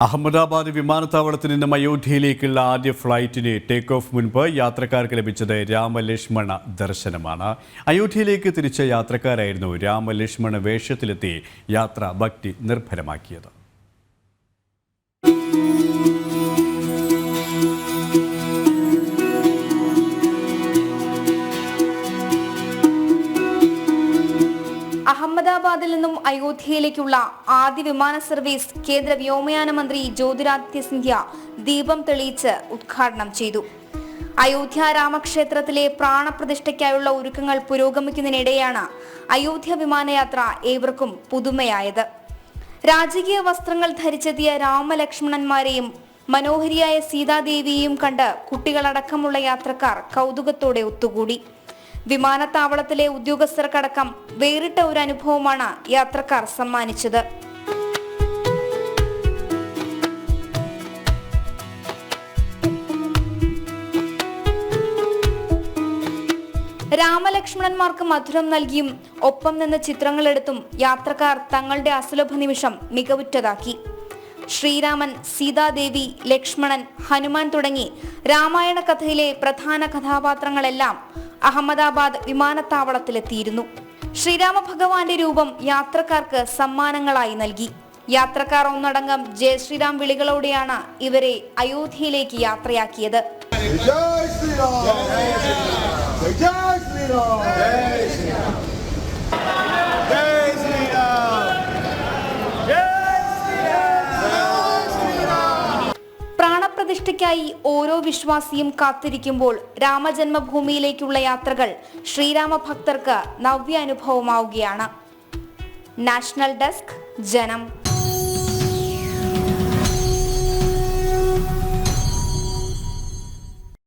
അഹമ്മദാബാദ് വിമാനത്താവളത്തിൽ നിന്നും അയോധ്യയിലേക്കുള്ള ആദ്യ ഫ്ലൈറ്റിന് ടേക്ക് ഓഫ് മുൻപ് യാത്രക്കാർക്ക് ലഭിച്ചത് രാമലക്ഷ്മണ ദർശനമാണ്. അയോധ്യയിലേക്ക് തിരിച്ച യാത്രക്കാരായിരുന്നു രാമലക്ഷ്മണ വേഷത്തിലെത്തി യാത്ര ഭക്തി നിർഭരമാക്കിയത്. അഹമ്മദാബാദിൽ നിന്നും അയോധ്യയിലേക്കുള്ള ആദ്യ വിമാന സർവീസ് കേന്ദ്ര വ്യോമയാന മന്ത്രി ജ്യോതിരാദിത്യ സിന്ധ്യ ദീപം തെളിയിച്ച് ഉദ്ഘാടനം ചെയ്തു. അയോധ്യ രാമക്ഷേത്രത്തിലെ പ്രാണപ്രതിഷ്ഠയ്ക്കായുള്ള ഒരുക്കങ്ങൾ പുരോഗമിക്കുന്നതിനിടെയാണ് അയോധ്യ വിമാനയാത്ര ഏവർക്കും പുതുമയായത്. രാജകീയ വസ്ത്രങ്ങൾ ധരിച്ചെത്തിയ രാമലക്ഷ്മണന്മാരെയും മനോഹരിയായ സീതാദേവിയെയും കണ്ട് കുട്ടികളടക്കമുള്ള യാത്രക്കാർ കൗതുകത്തോടെ ഒത്തുകൂടി. വിമാനത്താവളത്തിലെ ഉദ്യോഗസ്ഥർക്കടക്കം വേറിട്ട ഒരു അനുഭവമാണ് യാത്രക്കാർ സമ്മാനിച്ചത്. രാമലക്ഷ്മണന്മാർക്ക് മധുരം നൽകിയും ഒപ്പം നിന്ന് ചിത്രങ്ങളെടുത്തും യാത്രക്കാർ തങ്ങളുടെ അസുലഭ നിമിഷം മികവുറ്റതാക്കി. ശ്രീരാമൻ, സീതാദേവി, ലക്ഷ്മണൻ, ഹനുമാൻ തുടങ്ങി രാമായണ കഥയിലെ പ്രധാന കഥാപാത്രങ്ങളെല്ലാം അഹമ്മദാബാദ് വിമാനത്താവളത്തിലെത്തിയിരുന്നു. ശ്രീരാമ ഭഗവാന്റെ രൂപം യാത്രക്കാർക്ക് സമ്മാനങ്ങളായി നൽകി. യാത്രക്കാർ ഒന്നടങ്കം ജയ ശ്രീരാം വിളികളോടെയാണ് ഇവരെ അയോധ്യയിലേക്ക് യാത്രയാക്കിയത്. പ്രാണപ്രതിഷ്ഠയ്ക്കായി ഓരോ വിശ്വാസിയും കാത്തിരിക്കുമ്പോൾ രാമജന്മഭൂമിയിലേക്കുള്ള യാത്രകൾ ശ്രീരാമ ഭക്തർക്ക് നവ്യ അനുഭവമാവുകയാണ്. നാഷണൽ ഡെസ്ക്, ജനം.